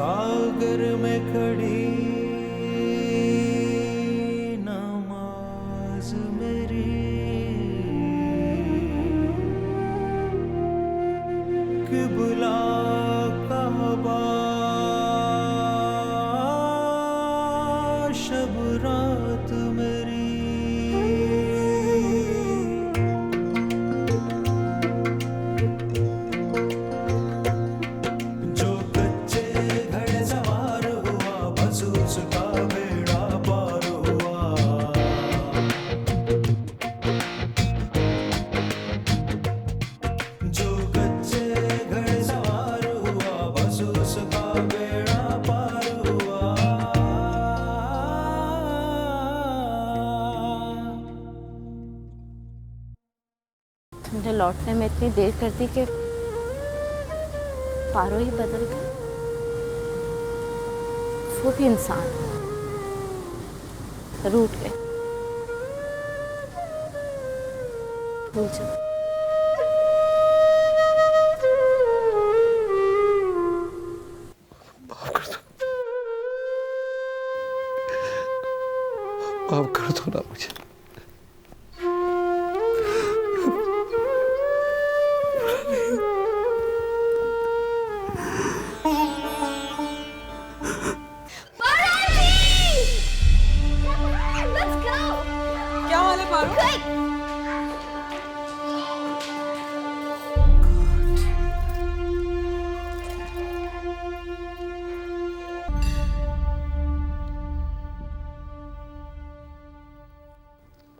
सागर में खड़ी नमाज मेरी किबला कहबा शब रात मेरी जो कच्चे घड़े सवार हुआ बस उसका बेड़ा पार हुआ जो कच्चे घड़े सवार हुआ बस उसका बेड़ा पार हुआ मुझे लौटने में इतनी देर कर दी कि पारो ही बदल गया। वो भी इंसान रूठ गए। भूल जाओ। माफ कर दो ना मुझे। क्या हाल है पारो?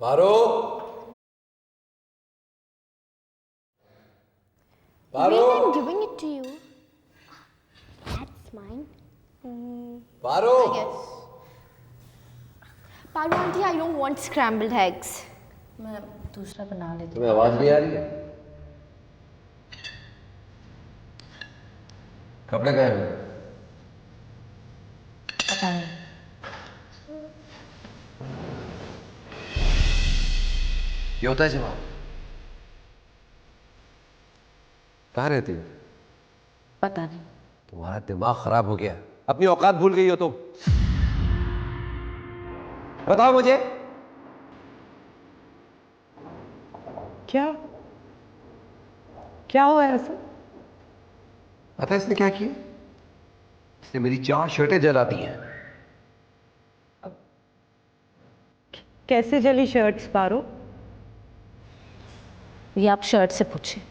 पारो, पारो, I'm giving it to you. That's mine. Paro, I guess. Paru auntie, I don't want scrambled eggs. मैं दूसरा बना लेती हूँ। तुम्हें आवाज नहीं आ रही है? कपड़े गए हैं? पता नहीं। ये होता है जवाब। कहाँ रहती हो? पता नहीं। तुम्हारा दिमाग खराब हो गया, अपनी औकात भूल गई हो तुम। बताओ मुझे। क्या क्या हुआ है ऐसा? पता है इसने क्या किया? इसने मेरी 4 शर्टें जला दी हैं। कैसे जली शर्ट्स पारो? ये आप शर्ट से पूछिए।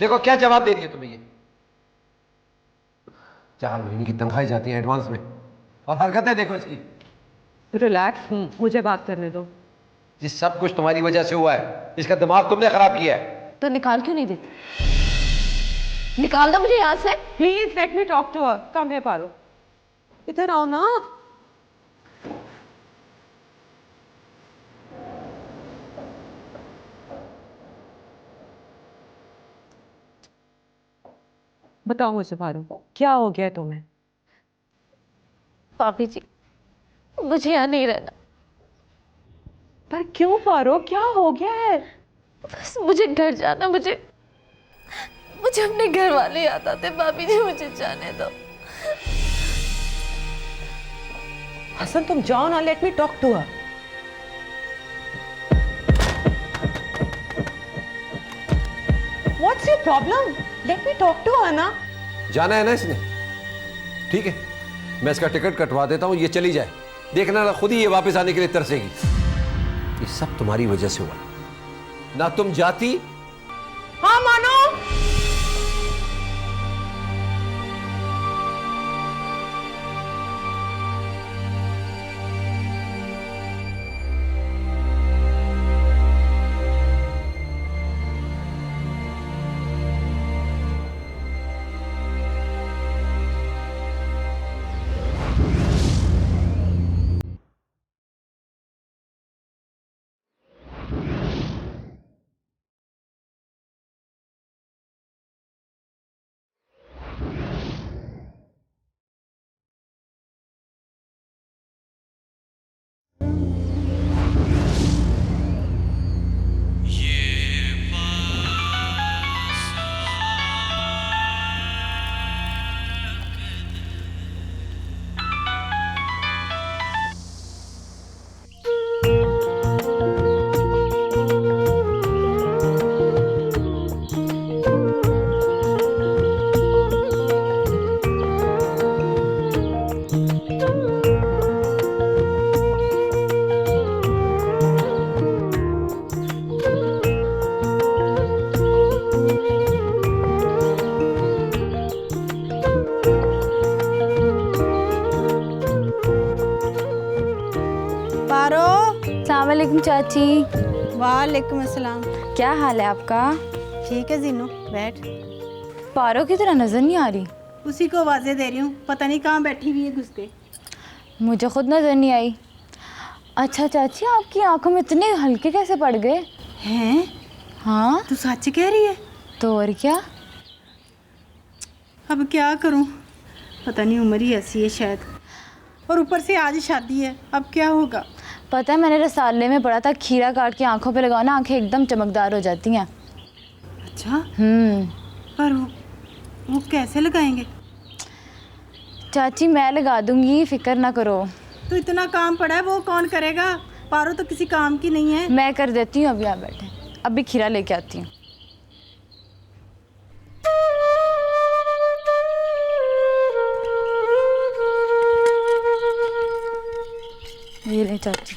देखो क्या जवाब दे रही है तुम्हें ये। 4 महीने की तनख्वाही जाती है एडवांस में, और हरकतें देखो इसकी। रिलैक्स, मुझे बात करने दो। ये सब कुछ तुम्हारी वजह से हुआ है, इसका दिमाग तुमने खराब किया है। तो निकाल क्यों नहीं देती? निकाल दो मुझे यहाँ से। Please let me talk to her. Come है पारो, इधर आओ ना। बताओ मुझे पारो, क्या हो गया तुम्हें? भाभी जी, मुझे यहाँ नहीं रहना। पर क्यों पारो, क्या हो गया है? बस मुझे घर जाना। मुझे मुझे अपने घर वाले याद आते। भाभी जी मुझे जाने दो। हसन तुम जाओ ना, let me talk to her. What's your problem? Let me talk to her ना। जाना है ना इसने, ठीक है, मैं इसका टिकट कटवा देता हूँ, ये चली जाए। देखना ना, खुद ही ये वापस आने के लिए तरसेगी। ये सब तुम्हारी वजह से हुआ, ना तुम जाती। हाँ मानो। वालेकुम चाची। वालेकुम अस्सलाम। क्या हाल है आपका? ठीक है जीनू, बैठ। पारो की तरह नजर नहीं आ रही। उसी को आवाज़ें दे रही हूँ, पता नहीं कहाँ बैठी हुई है घुस के। मुझे खुद नजर नहीं आई। अच्छा चाची, आपकी आंखों में इतने हल्के कैसे पड़ गए? हैं? हाँ तू सच कह रही है? तो और क्या। अब क्या करूँ, पता नहीं, उम्र ही ऐसी है शायद, और ऊपर से आज शादी है, अब क्या होगा। पता है, मैंने रसाले में पढ़ा था खीरा काट के आंखों पे लगाओ ना, आंखें एकदम चमकदार हो जाती हैं। अच्छा, पर वो कैसे लगाएंगे? चाची मैं लगा दूंगी, फिक्र ना करो। तो इतना काम पड़ा है, वो कौन करेगा? पारो तो किसी काम की नहीं है। मैं कर देती हूँ, अभी आप बैठे, अभी खीरा लेके आती हूँ। ये ले चाची।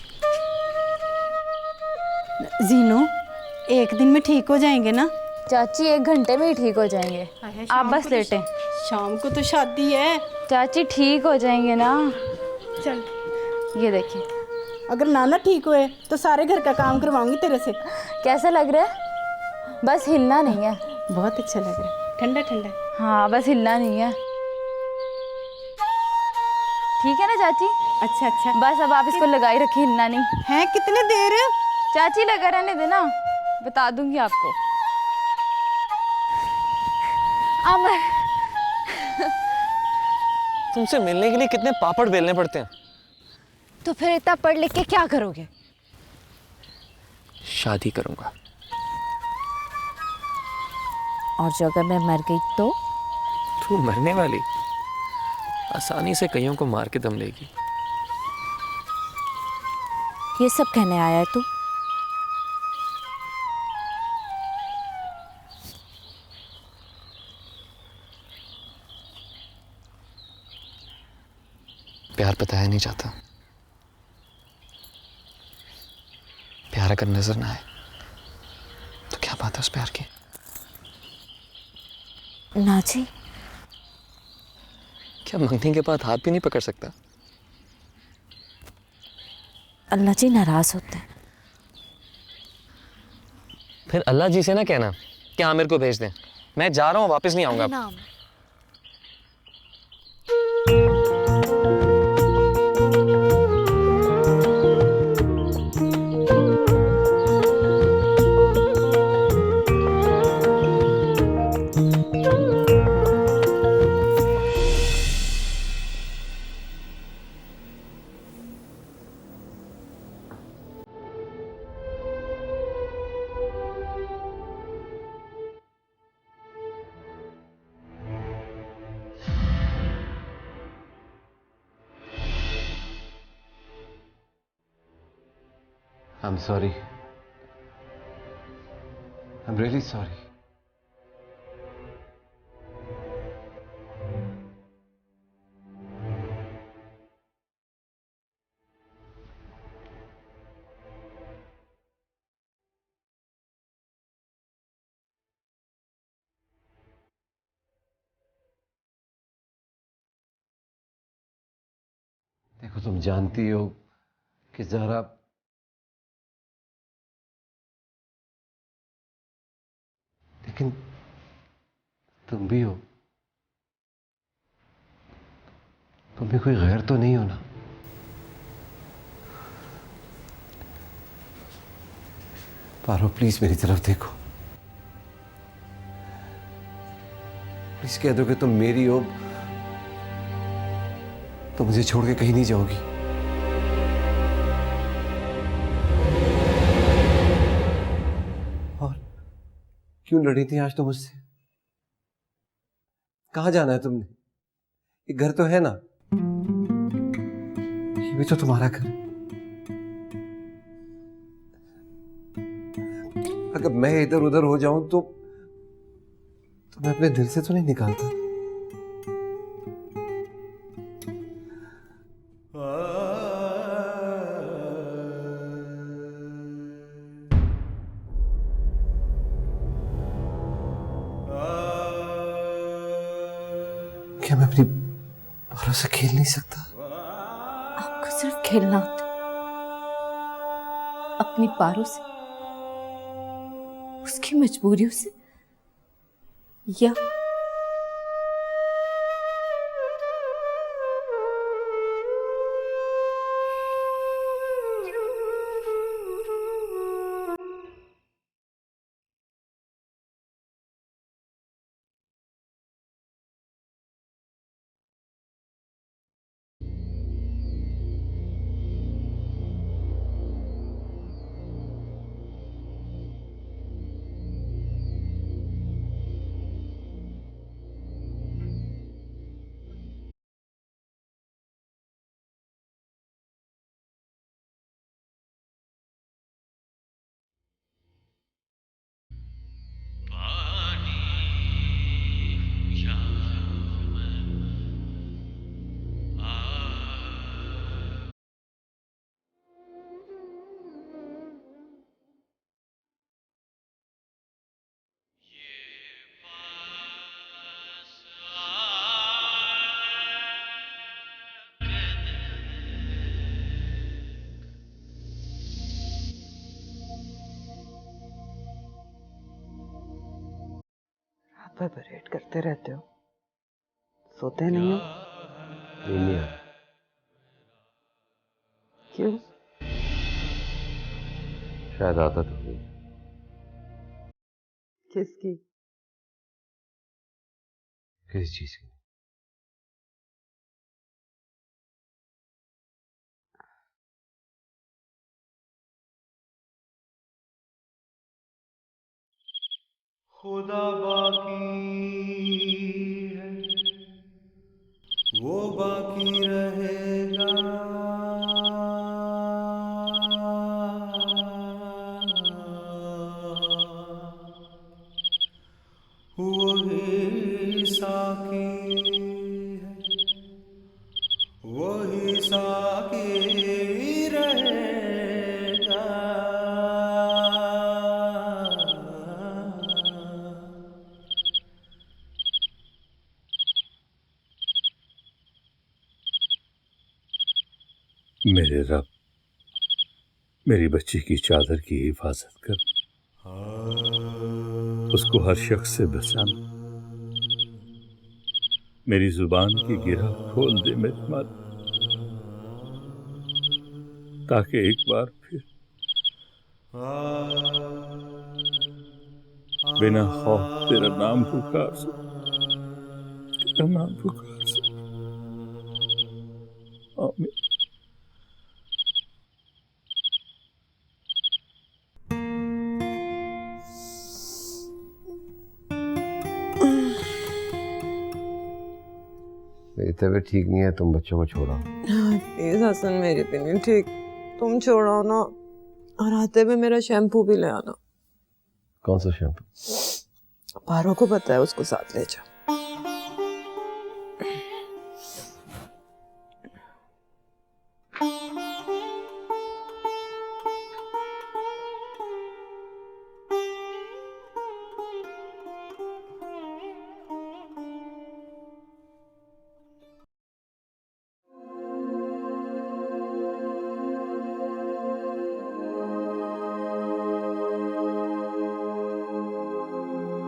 जीनू, एक दिन में ठीक हो जाएंगे ना? चाची 1 घंटे में ही ठीक हो जाएंगे, आप बस लेटें। शाम को तो शादी है। चाची ठीक हो जाएंगे ना। चल, ये देखिए। अगर नाना ठीक हुए तो सारे घर का काम करवाऊंगी तेरे से। कैसा लग रहा है? बस हिलना नहीं है। बहुत अच्छा लग रहा है, ठंडा ठंडा। हाँ बस हिलना नहीं है, ठीक है ना चाची? अच्छा अच्छा। बस अब आप इसको लगाई रखिए, हिलना नहीं है। कितने देर? चाची, लगा रहने देना, बता दूंगी आपको। अमर, तुमसे मिलने के लिए कितने पापड़ बेलने पड़ते हैं। तो फिर इतना पढ़ लिख के क्या करोगे? शादी करूंगा। और जो अगर मैं मर गई तो? तू मरने वाली? आसानी से कईयों को मार के दम लेगी। ये सब कहने आया है तू? प्यार बताया नहीं जाता। प्यार अगर नजर ना आए तो क्या बात है उस प्यार की? ना जी। क्या मंगनी के बाद हाथ भी नहीं पकड़ सकता? अल्लाह जी नाराज होते हैं। फिर अल्लाह जी से ना कहना कि आमिर को भेज दें, मैं जा रहा हूँ, वापस नहीं आऊंगा अब। I'm sorry. I'm really sorry. देखो, तुम जानती हो कि ज़हरा लेकिन तुम भी हो, तुम भी कोई गैर तो नहीं हो ना? पारो प्लीज मेरी तरफ देखो, प्लीज कह दो कि तुम मेरी हो तो मुझे छोड़ के कहीं नहीं जाओगी। और क्यों लड़ी थी आज तो मुझसे? कहां जाना है तुमने? ये घर तो है ना, ये भी तो तुम्हारा घर है। अगर मैं इधर उधर हो जाऊं तो मैं अपने दिल से तो नहीं निकालता। क्या मैं अपनी पारो से खेल नहीं सकता? आपको सिर्फ खेलना होता अपनी पारों से, उसकी मजबूरियों से, या आप वेट करते रहते हो, सोते नहीं हो? नहीं आ क्यों? शायद आदत हो गई। किसकी? किसी चीज की। खुदा बाकी है, वो बाकी रहेगा। वही साकी है, वही साकी रहेगा। मेरे रब, मेरी बच्ची की चादर की हिफाजत कर, उसको हर शख्स से बचाना। मेरी जुबान की गिरह खोल दे मेरे मालिक, ताकि एक बार फिर बिना खौफ तेरा नाम पुकार सकूं, तेरा नाम पुकार सकूं। आमीन। मेरी तबीयत ठीक नहीं है, तुम बच्चों को छोड़ो। प्लीज हसन, मेरी भी नहीं ठीक, तुम छोड़ो ना, और आते हुए मेरा शैम्पू भी ले आना। कौन सा शैम्पू? पारो को पता है, उसको साथ ले जाओ।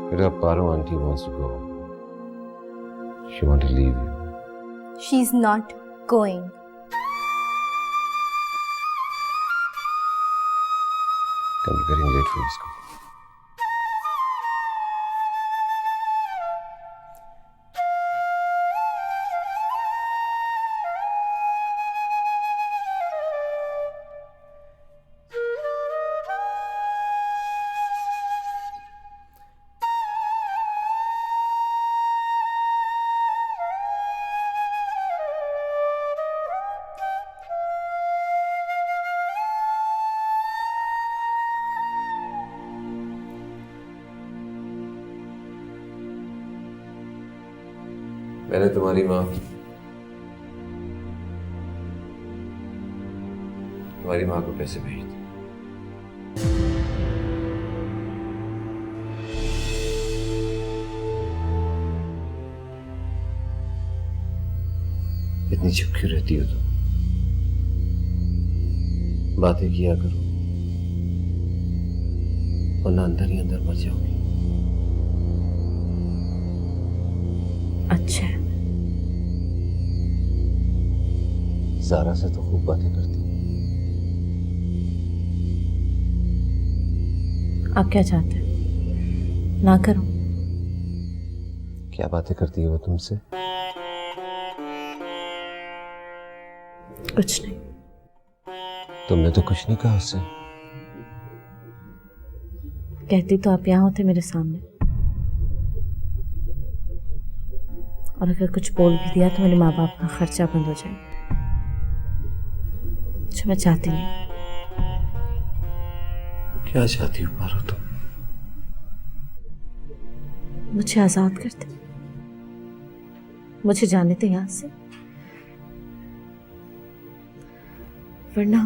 मेरा पारो auntie wants to go. She wants to leave you. She's not going. Can be getting late for school. मैंने तुम्हारी माँ को पैसे भेज दिए। इतनी चुप क्यों रहती हो तुम? बातें किया करो, वरना अंदर ही अंदर मर जाओगी। अच्छा है। ज़ारा से तो खूब बातें करती। आप क्या चाहते हैं? ना करो। क्या बातें करती है वो तुमसे? कुछ नहीं। तुमने तो कुछ नहीं कहा उससे। कहती तो आप यहाँ होते मेरे सामने, और अगर कुछ बोल भी दिया तो मेरे माँ बाप का खर्चा बंद हो जाए, जो मैं चाहती नहीं। क्या चाहती हो पारो तुम? मुझे आजाद कर दे, मुझे जाने दे यहाँ से, वरना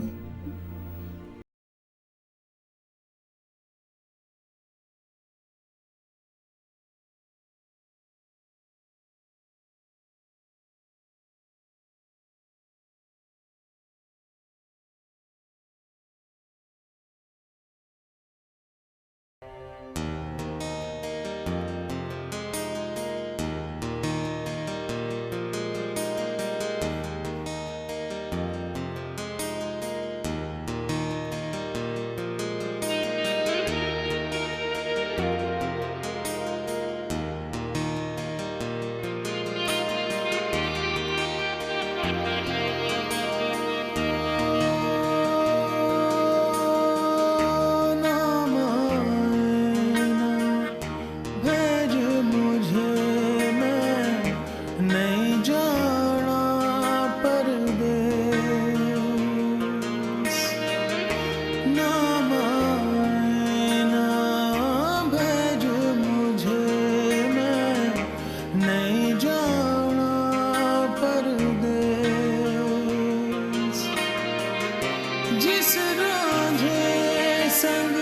जिस रांझे संग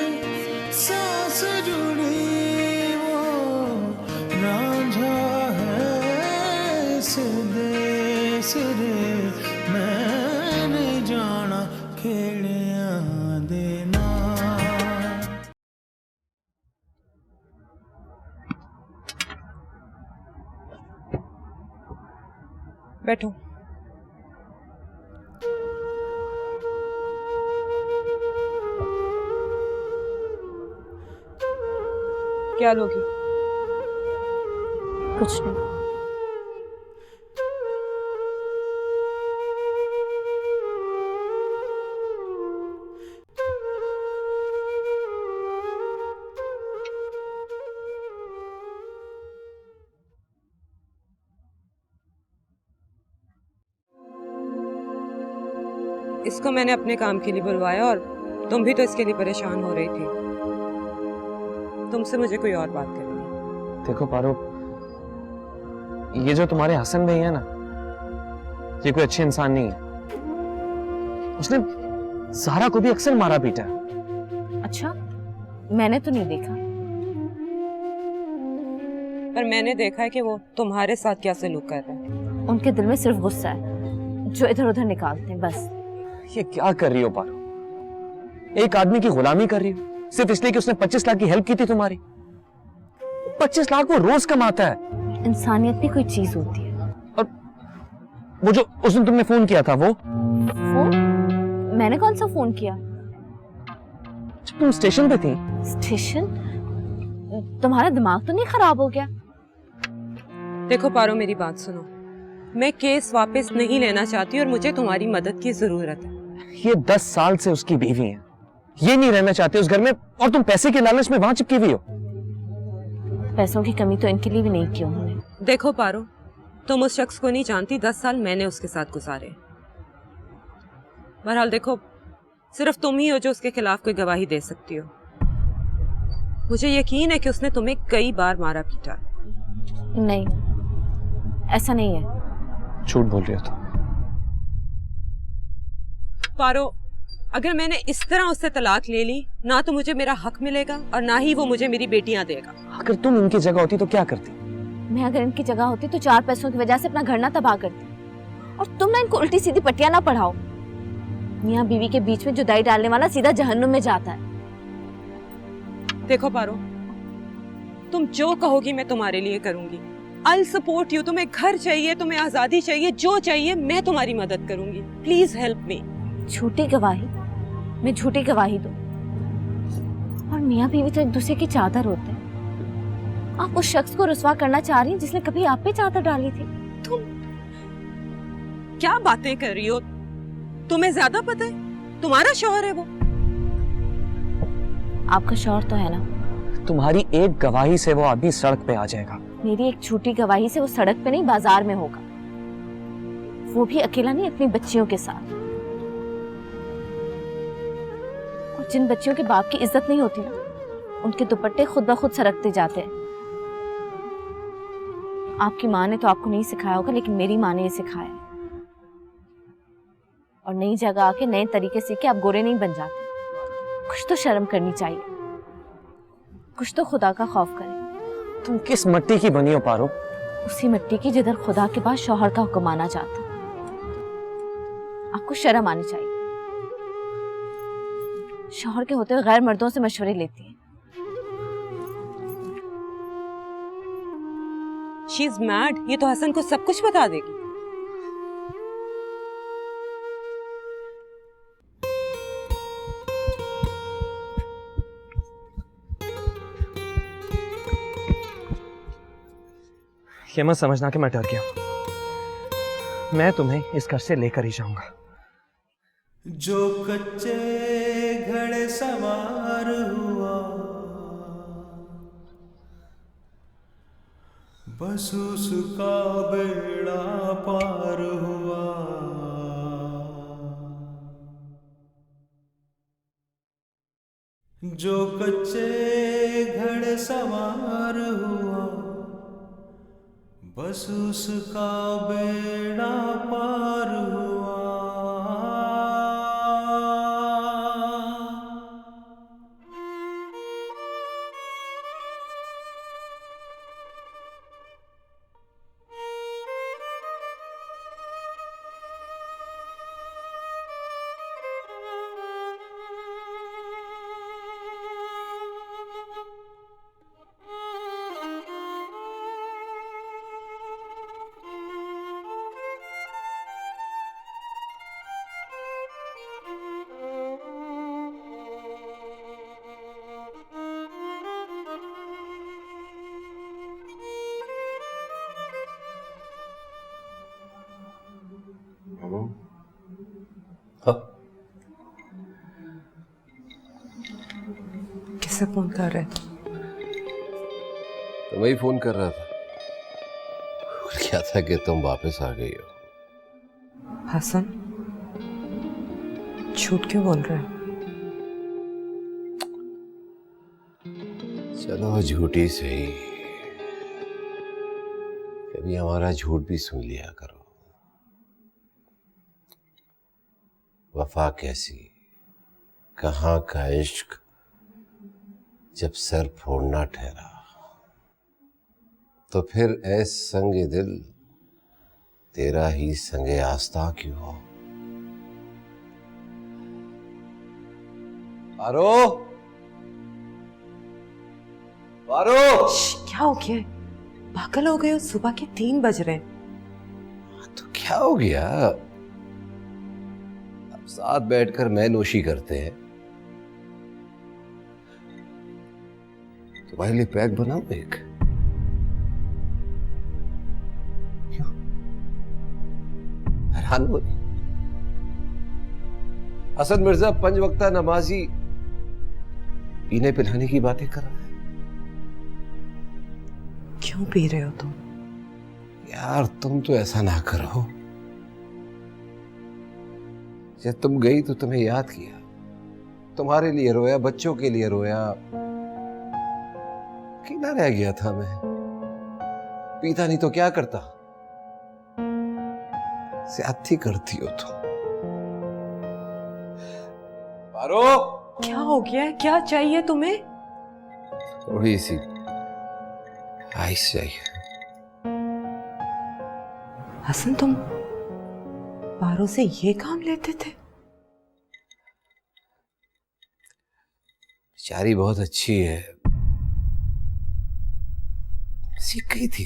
सांस जुड़ी वो रांझा है इस देश रे, मैंने जाना खेड़िया देना। बैठो। क्या लोगी? कुछ नहीं। इसको मैंने अपने काम के लिए बुलवाया और तुम भी तो इसके लिए परेशान हो रही थी। तुमसे मुझे कोई और बात करनी है। देखो पारो, ये जो तुम्हारे हसन भाई है ना, ये कोई अच्छे इंसान नहीं है। उसने ज़ारा को भी अक्सर मारा पीटा है। अच्छा, मैंने तो नहीं देखा। पर मैंने देखा है कि वो तुम्हारे साथ क्या सलूक कर रहा है। उनके दिल में सिर्फ गुस्सा है जो इधर उधर निकालते हैं, बस। ये क्या कर रही हो पारो? एक आदमी की गुलामी कर रही हो सिर्फ इसलिए कि उसने 25 लाख की हेल्प की थी तुम्हारी। 25 लाख वो रोज कमाता है। इंसानियत भी कोई चीज होती है। और वो जो उस दिन तुमने फोन किया था वो मैंने कौन सा फोन किया? तुम स्टेशन पे थी। स्टेशन? तुम्हारा दिमाग तो नहीं खराब हो गया? देखो पारो, मेरी बात सुनो। मैं केस वापस नहीं लेना चाहती और मुझे तुम्हारी मदद की जरूरत है। ये 10 साल से उसकी बीवी है, ये नहीं रहना चाहते उस घर में, और तुम पैसे के लालच में वहां चिपकी हुई हो। पैसों की कमी तो इनके लिए भी नहीं की उन्होंने। देखो पारो, तुम उस शख्स को नहीं जानती। 10 साल मैंने उसके साथ गुजारे। बहरहाल देखो, सिर्फ तुम ही हो जो उसके खिलाफ कोई गवाही दे सकती हो। मुझे यकीन है कि उसने तुम्हें कई बार मारा पीटा। नहीं, ऐसा नहीं है। झूठ बोल रही हो तुम। पारो, अगर मैंने इस तरह उससे तलाक ले ली, ना तो मुझे मेरा हक मिलेगा और ना ही वो मुझे मेरी बेटियां देगा। अगर तुम इनकी जगह होती तो क्या करती? मैं अगर इनकी जगह होती तो 4 पैसों की वजह से अपना घर ना तबाह करती। और तुम ना इनको उल्टी सीधी पट्टियां ना पढ़ाओ। मियाँ बीवी के बीच में जुदाई डालने वाला सीधा जहन्नुम में जाता है। देखो पारो, तुम जो कहोगी मैं तुम्हारे लिए करूंगी। I'll support you। तुम्हें घर चाहिए, तुम्हें आजादी चाहिए, जो चाहिए मैं तुम्हारी मदद करूंगी। Please help me. झूठी गवाही? मैं झूठी गवाही दूं? और मियाँ बीवी तो एक दूसरे की चादर होते हैं। आप उस शख्स को रुस्वा करना चाह रही हैं जिसने कभी आप पे चादर डाली थी। तुम क्या बातें कर रही हो? तुम्हें ज्यादा पता है, तुम्हारा शौहर है वो। आपका शौहर तो है ना? तुम्हारी एक गवाही से वो आदमी सड़क पे आ जाएगा। मेरी एक झूठी गवाही से वो सड़क पे नहीं बाजार में होगा, वो भी अकेला नहीं, अपनी बच्चियों के साथ। और जिन बच्चियों के बाप की इज्जत नहीं होती ना, उनके दुपट्टे खुद ब खुद सरकते जाते हैं। आपकी माँ ने तो आपको नहीं सिखाया होगा, लेकिन मेरी माँ ने ये सिखाया है। और नई जगह आके नए तरीके सीख के आप गोरे नहीं बन जाते। कुछ तो शर्म करनी चाहिए, कुछ तो खुदा का खौफ करें। तुम किस मिट्टी की बनी हो पारो? उसी मिट्टी की जिधर खुदा के बाद शौहर का हुक्म आना चाहता। आपको शर्म आनी चाहिए। शौहर के होते हुए गैर मर्दों से मशवरे लेती है। She is mad. ये तो हसन को सब कुछ बता देगी। ये मत समझना कि मैं डर गया हूं। मैं तुम्हें इस घर से लेकर ही जाऊंगा। जो कच्चे घड़े सवार हुआ, बस उसका बेड़ा पार हुआ। जो कच्चे घड़े सवार हुआ, बस उसका बेड़ा पार हुआ। किसे फोन कर रहे? तो वही फोन कर रहा था। क्या था कि तुम वापस आ गई हो। हसन, झूठ क्यों बोल रहे हो? चलो झूठी सही, कभी हमारा झूठ भी सुन लिया करो। वफा कैसी, कहाँ का इश्क जब सर फोड़ना ठहरा, तो फिर ऐ संगे दिल तेरा ही संगे आस्था क्यों हो। पारो, पारो, क्या हो गया? पागल हो गए हो? सुबह के 3 बज रहे हैं। तो क्या हो गया? अब साथ बैठकर मैं नोशी करते हैं। तुम्हारे लिए पैक बनाऊं एक? क्यों हैरान हो रही? हसन मिर्जा 5 वक्ता नमाजी पीने पिलाने की बातें कर रहा है। क्यों पी रहे हो तुम? यार तुम तो ऐसा ना करो। जब तुम गई तो तुम्हें याद किया, तुम्हारे लिए रोया, बच्चों के लिए रोया। अकेला रह गया था मैं। पीता नहीं तो क्या करता? ज्यादती करती हो तुम। पारो, क्या हो गया है? क्या चाहिए तुम्हें? थोड़ी सी आइस चाहिए। हसन, तुम पारो से ये काम लेते थे? बेचारी बहुत अच्छी है, सीख गई थी।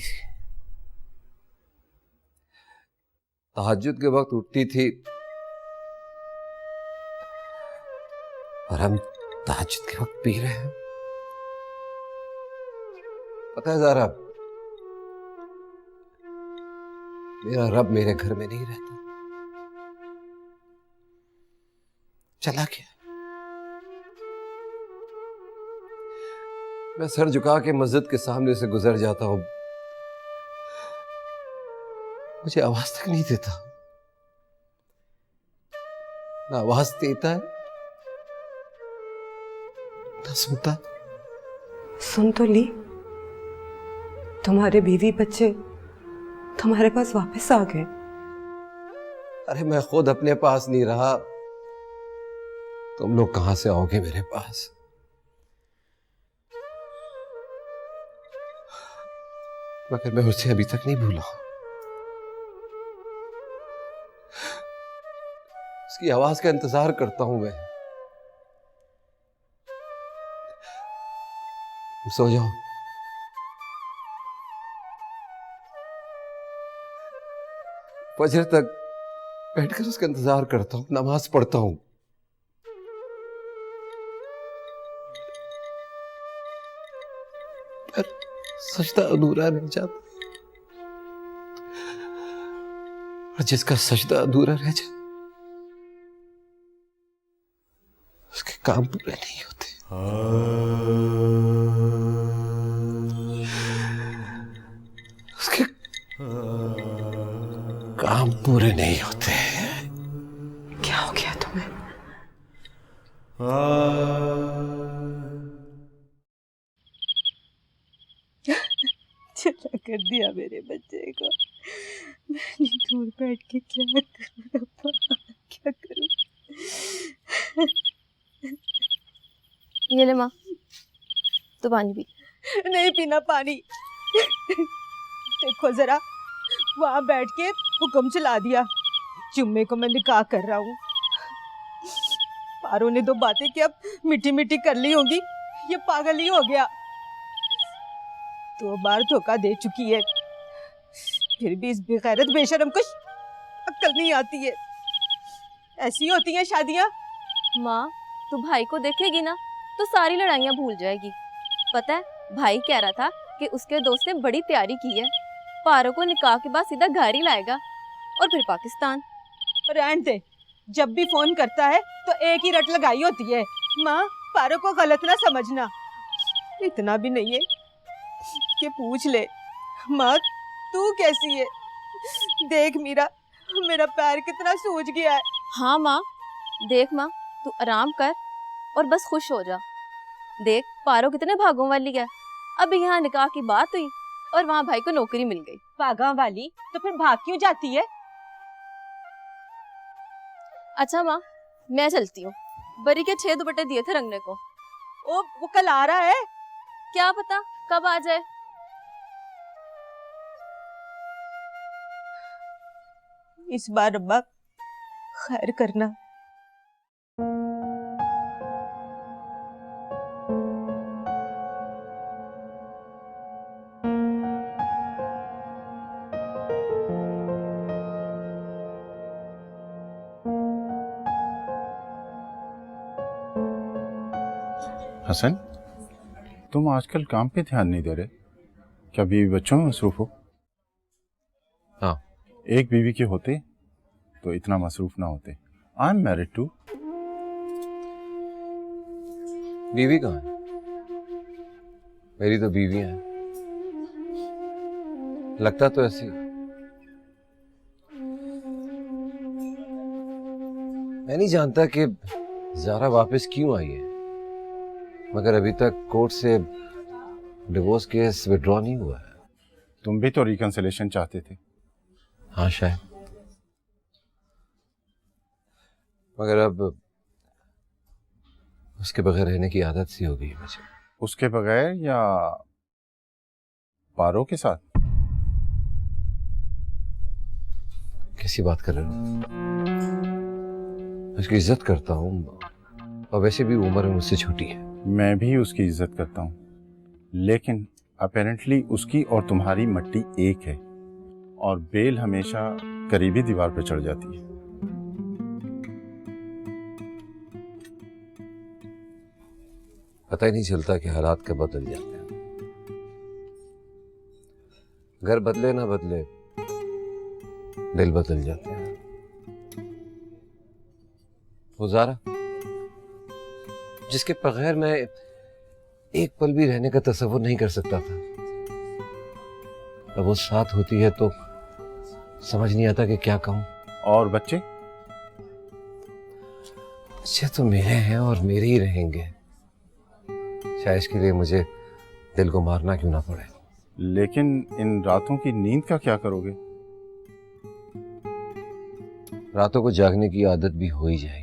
तहज्जुद के वक्त उठती थी और हम तहज्जुद के वक्त पी रहे हैं। पता है ज़ारा, मेरा रब मेरे घर में नहीं रहता, चला गया। मैं सर झुका के मस्जिद के सामने से गुजर जाता हूं, मुझे आवाज तक नहीं देता, ना आवाज देता है ना सुनता। सुन तो ली, तुम्हारे बीवी बच्चे तुम्हारे पास वापस आ गए। अरे मैं खुद अपने पास नहीं रहा, तुम लोग कहां से आओगे मेरे पास? मगर मैं उसे अभी तक नहीं भूला। उसकी आवाज का इंतजार करता हूं मैं। सो जाओ, फजर तक बैठकर उसका इंतजार करता हूं, नमाज पढ़ता हूं। पर सजदा अधूरा रह जाता, और जिसका सजदा अधूरा रह जाए उसके काम पूरे नहीं होते। उसके काम पूरे नहीं होते। क्या हो गया तुम्हें? चला कर दिया मेरे बच्चे को। मैं दूर बैठ के क्या करूं रब्बा, क्या करूं? ये ले माँ, तो पानी पी। नहीं पीना पानी। देखो जरा, वहां बैठ के हुक्म चला दिया, जुम्मे को मैं निकाह कर रहा हूँ। पारो ने दो बातें क्या मीठी मीठी कर ली होगी, ये पागल ही हो गया। 2 बार धोखा दे चुकी है, फिर भी इस बेगैरत बेशरम को अक्ल नहीं आती है। ऐसी होती हैं शादियां। माँ, तू भाई को देखेगी ना तो सारी लड़ाइयाँ भूल जाएगी। पता है, भाई कह रहा था कि उसके दोस्त ने बड़ी तैयारी की है, पारो को निकाह के बाद सीधा घर ही लाएगा और फिर पाकिस्तान। रहने दे, जब भी फोन करता है तो एक ही रट लगाई होती है। माँ, पारो को गलत ना समझना, इतना भी नहीं है कि पूछ ले माँ तू कैसी है। देख मीरा, मेरा पैर कितना सूज गया है। हाँ माँ, देख माँ, तू आराम कर और बस खुश हो जा। देख पारो कितने भागों वाली है, अभी यहाँ निकाह की बात हुई और वहाँ भाई को नौकरी मिल गई। भागा वाली तो फिर भाग क्यों जाती है? अच्छा माँ, मैं चलती हूँ, बरी के 6 दुपट्टे दिए थे रंगने को। ओ, वो कल आ रहा है। क्या पता कब आ जाए। इस बार अब्बा खैर करना। हसन, तुम आजकल काम पे ध्यान नहीं दे रहे, क्या बीवी बच्चों में मसरूफ हो? हाँ। एक बीवी के होते तो इतना मसरूफ ना होते। I am married too. बीवी कहाँ है? मेरी तो बीवियां हैं। लगता तो ऐसी। मैं नहीं जानता कि ज़ारा वापस क्यों आई है, मगर अभी तक कोर्ट से डिवोर्स केस विड्रॉ नहीं हुआ है। तुम भी तो रिकंसिलेशन चाहते थे। हाँ शायद, मगर अब उसके बगैर रहने की आदत सी हो गई है मुझे। उसके बगैर या पारो के साथ? कैसी बात कर रहे हो? उसकी इज्जत करता हूँ और वैसे भी उम्र में मुझसे छोटी है। मैं भी उसकी इज्जत करता हूँ, लेकिन अपेरेंटली उसकी और तुम्हारी मट्टी एक है और बेल हमेशा करीबी दीवार पर चढ़ जाती है। पता ही नहीं चलता कि हालात कब बदल जाते हैं। घर बदले ना बदले, दिल बदल जाते हैं। वो ज़ारा जिसके बगैर मैं एक पल भी रहने का तसव्वुर नहीं कर सकता था, अब वो साथ होती है तो समझ नहीं आता कि क्या कहूं। और बच्चे? बच्चे तो मेरे हैं और मेरे ही रहेंगे। शायद इसके लिए मुझे दिल को मारना क्यों ना पड़े। लेकिन इन रातों की नींद का क्या करोगे? रातों को जागने की आदत भी हो ही जाएगी।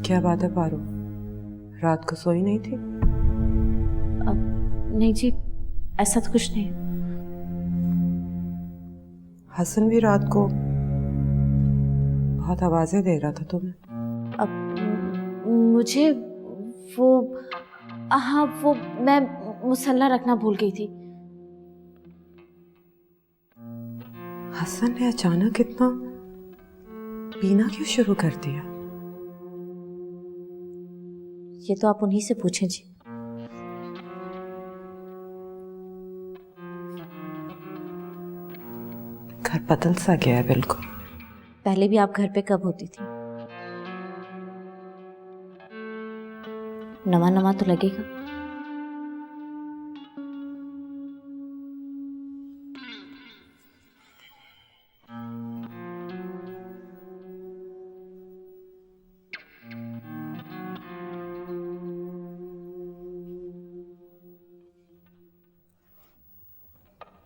क्या बात है पारो, रात को सोई नहीं थी? नहीं जी, ऐसा तो कुछ नहीं। हसन भी रात को बहुत आवाजें दे रहा था तुम्हें। अब मुझे वो, हाँ वो मैं मुसल्ला रखना भूल गई थी। हसन ने अचानक इतना पीना क्यों शुरू कर दिया? ये तो आप उन्हीं से पूछें जी। घर बदल सा गया है बिल्कुल। पहले भी आप घर पे कब होती थी? नवा नवा तो लगेगा।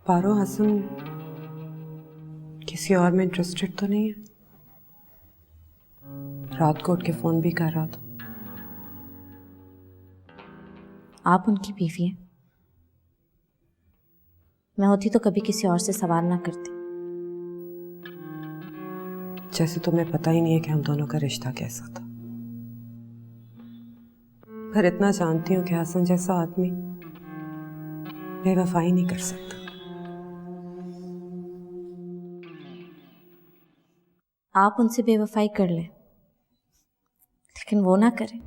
पारो, हसन किसी और में इंटरेस्टेड तो नहीं है? रात को उठ के फोन भी कर रहा था। आप उनकी बीवी हैं। मैं होती तो कभी किसी और से सवाल ना करती। जैसे तुम्हें पता ही नहीं है कि हम दोनों का रिश्ता कैसा था। पर इतना जानती हूँ कि हसन जैसा आदमी बेवफाई नहीं कर सकता। आप उनसे बेवफाई कर लें, लेकिन वो ना करें।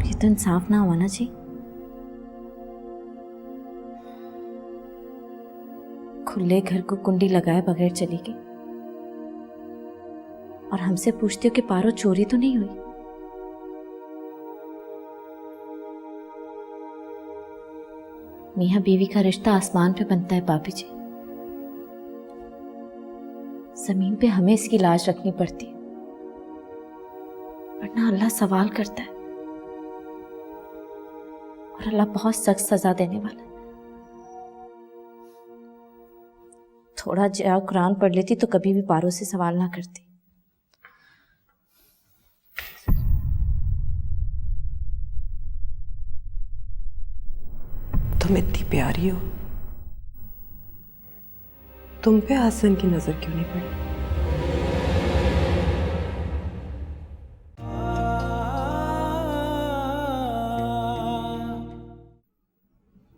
ये तो इंसाफ ना हुआ ना जी। खुले घर को कुंडी लगाए बगैर चली गई और हमसे पूछती हो कि पारो चोरी तो नहीं हुई। मियां बीवी का रिश्ता आसमान पे बनता है भाभी जी, जमीन पे हमें इसकी लाज रखनी पड़ती है, वरना अल्लाह सवाल करता है और अल्लाह बहुत सख्त सजा देने वाला है। थोड़ा जरा कुरान पढ़ लेती तो कभी भी पारो से सवाल ना करती। तुम इतनी प्यारी हो, तुम पे हसन की नजर क्यों नहीं पड़ी?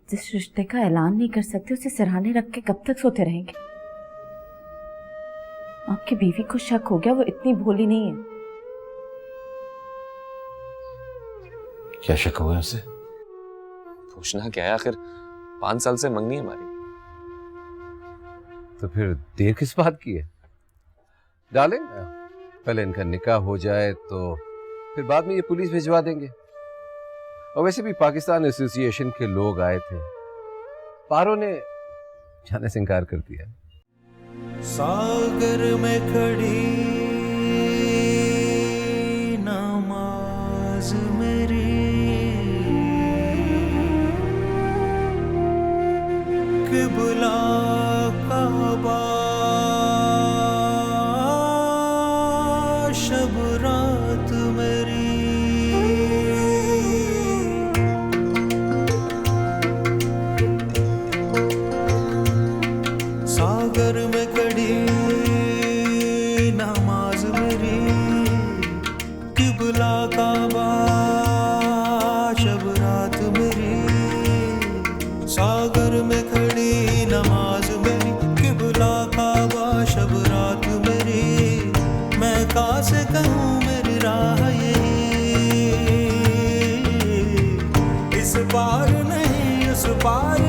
जिस रिश्ते का ऐलान नहीं कर सकते उसे सिरहाने रख के कब तक सोते रहेंगे? आपकी बीवी को शक हो गया, वो इतनी भोली नहीं है। क्या शक हुआ उसे? पूछना क्या है, आखिर 5 साल से मंगनी है हमारी। तो फिर देर किस बात की है? डालें, पहले इनका निकाह हो जाए तो फिर बाद में ये पुलिस भिजवा देंगे। और वैसे भी पाकिस्तान एसोसिएशन के लोग आए थे, पारो ने जाने से इनकार कर दिया। सागर में खड़ी नमाज मेरी, किबला काबा शब रात मेरी, से कहूँ मेरी राह यही, इस पार नहीं उस पार